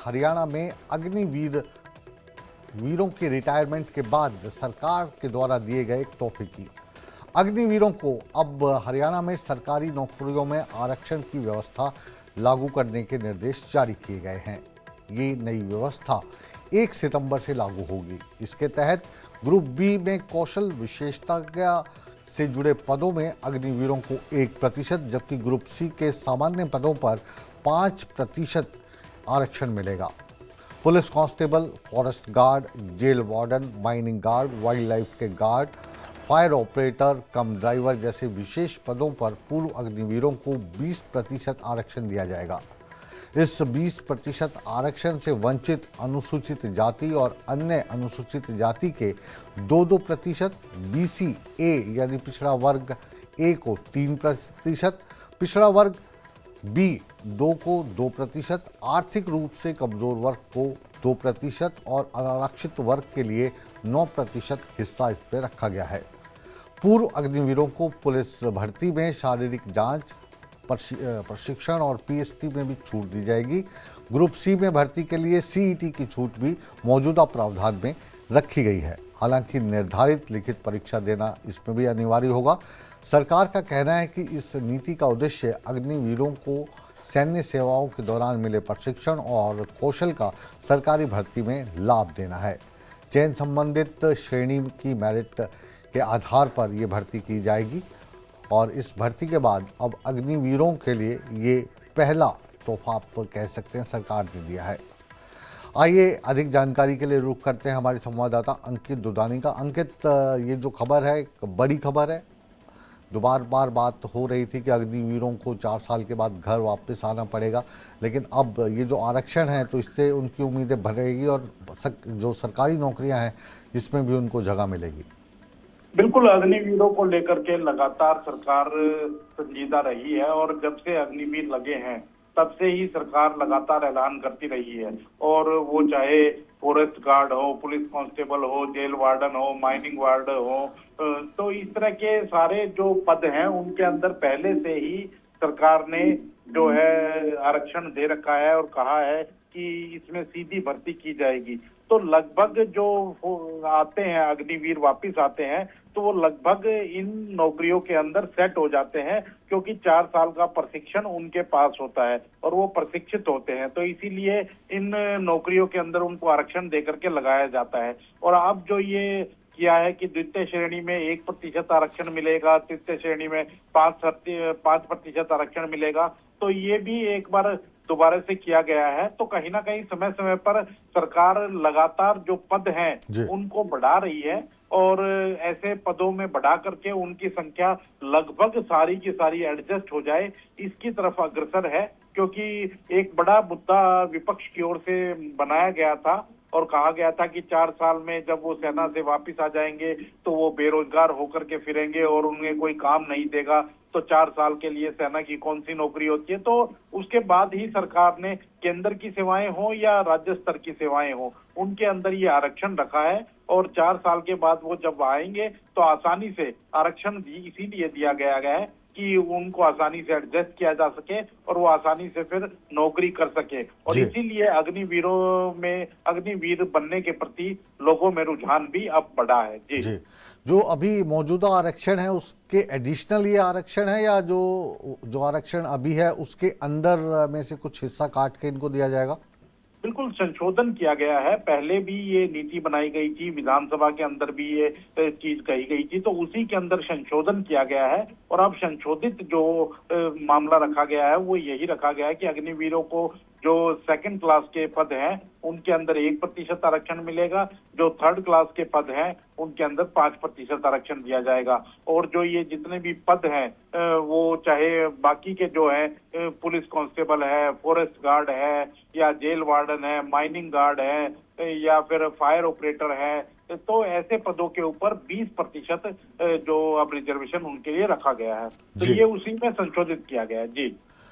हरियाणा में वीरों के रिटायरमेंट के बाद सरकार के द्वारा दिए गए एक तोहफे की। अग्निवीरों को अब हरियाणा में सरकारी नौकरियों में आरक्षण की व्यवस्था लागू करने के निर्देश जारी किए गए हैं। ये नई व्यवस्था 1 सितंबर से लागू होगी। इसके तहत ग्रुप बी में कौशल विशेषज्ञता से जुड़े पदों में अग्निवीरों को 1%, जबकि ग्रुप सी के सामान्य पदों पर 5% आरक्षण मिलेगा। Police constable, forest guard, jail warden, mining guard, wildlife के guard, fire operator cum driver जैसे विशेष पदों पर पूर्व अग्निवीरों को 20% आरक्षण दिया जाएगा। इस 20% आरक्षण से वंचित अनुसूचित जाति और अन्य अनुसूचित जाति के 2-2%, BC A यानी पिछड़ा वर्ग A को 3%, पिछड़ा वर्ग B 2 को 2%, आर्थिक रूप से कमजोर वर्ग को 2% और अनारक्षित वर्ग के लिए 9% हिस्सा इस पर रखा गया है। पूर्व अग्निवीरों को पुलिस भर्ती में शारीरिक जांच, प्रशिक्षण और PST में भी छूट दी जाएगी। ग्रुप सी में भर्ती के लिए CET की छूट भी मौजूदा प्रावधान में रखी गई है। हालांकि निर्धारित लिखित परीक्षा देना इसमें भी अनिवार्य होगा। सरकार का कहना है कि इस नीति का उद्देश्य अग्निवीरों को सैन्य सेवाओं के दौरान मिले प्रशिक्षण और कौशल का सरकारी भर्ती में लाभ देना है। चयन संबंधित श्रेणी की मेरिट के आधार पर यह भर्ती की जाएगी और इस भर्ती के बाद अब अग्निवीरों के लिए ये पहला तोहफा आप कह सकते हैं सरकार ने दिया है। आइए अधिक जानकारी के लिए रुख करते हैं हमारे संवाददाता अंकित दुदानी का। अंकित, ये जो खबर है बड़ी खबर है, जो बार बार बात हो रही थी कि अग्निवीरों को 4 साल के बाद घर वापस आना पड़ेगा, लेकिन अब ये जो आरक्षण है तो इससे उनकी उम्मीदें बढ़ेगी और जो सरकारी नौकरियां हैं इसमें भी उनको जगह मिलेगी। बिल्कुल, अग्निवीरों को लेकर के लगातार सरकार संजीदा रही है और जब से अग्निवीर लगे हैं तब से ही सरकार लगातार ऐलान करती रही है। और वो चाहे फॉरेस्ट गार्ड हो, पुलिस कांस्टेबल हो, जेल वार्डन हो, माइनिंग वार्ड हो, तो इस तरह के सारे जो पद हैं उनके अंदर पहले से ही सरकार ने जो है आरक्षण दे रखा है और कहा है कि इसमें सीधी भर्ती की जाएगी। तो लगभग जो आते हैं अग्निवीर वापस आते हैं तो वो लगभग इन नौकरियों के अंदर सेट हो जाते हैं, क्योंकि 4 साल का प्रशिक्षण उनके पास होता है और वो प्रशिक्षित होते हैं। तो इसीलिए इन नौकरियों के अंदर उनको आरक्षण देकर के लगाया जाता है। और अब जो ये किया है कि द्वितीय श्रेणी में 1% आरक्षण मिलेगा, तृतीय श्रेणी में 5% आरक्षण मिलेगा, तो ये भी एक बार दोबारा से किया गया है। तो कहीं ना कहीं समय समय पर सरकार लगातार जो पद हैं उनको बढ़ा रही है और ऐसे पदों में बढ़ा करके उनकी संख्या लगभग सारी की सारी एडजस्ट हो जाए, इसकी तरफ अग्रसर है। क्योंकि एक बड़ा मुद्दा विपक्ष की ओर से बनाया गया था और कहा गया था कि 4 साल में जब वो सेना से वापस आ जाएंगे तो वो बेरोजगार होकर के फिरेंगे और उन्हें कोई काम नहीं देगा, तो 4 साल के लिए सेना की कौन सी नौकरी होती है। तो उसके बाद ही सरकार ने केंद्र की सेवाएं हो या राज्य स्तर की सेवाएं हो, उनके अंदर ये आरक्षण रखा है और 4 साल के बाद वो जब आएंगे तो आसानी से आरक्षण इसीलिए दिया गया है कि उनको आसानी से एडजस्ट किया जा सके और वो आसानी से फिर नौकरी कर सके। और इसीलिए अग्निवीरों में अग्निवीर बनने के प्रति लोगों में रुझान भी अब बढ़ा है। जी। जो अभी मौजूदा आरक्षण है उसके एडिशनल ये आरक्षण है या जो आरक्षण अभी है उसके अंदर में से कुछ हिस्सा काट के इनको दिया जाएगा? बिल्कुल संशोधन किया गया है। पहले भी ये नीति बनाई गई थी, विधानसभा के अंदर भी ये चीज कही गई थी, तो उसी के अंदर संशोधन किया गया है। और अब संशोधित जो मामला रखा गया है वो यही रखा गया है कि अग्निवीरों को जो 2nd क्लास के पद हैं उनके अंदर 1% आरक्षण मिलेगा, जो 3rd क्लास के पद हैं उनके अंदर 5% आरक्षण दिया जाएगा। और जो ये जितने भी पद हैं वो चाहे बाकी के जो है पुलिस कांस्टेबल है, फॉरेस्ट गार्ड है या जेल वार्डन है, माइनिंग गार्ड है या फिर फायर ऑपरेटर है, तो ऐसे पदों के ऊपर 20% जो अब रिजर्वेशन उनके लिए रखा गया है। तो ये उसी में संशोधित किया गया है। जी।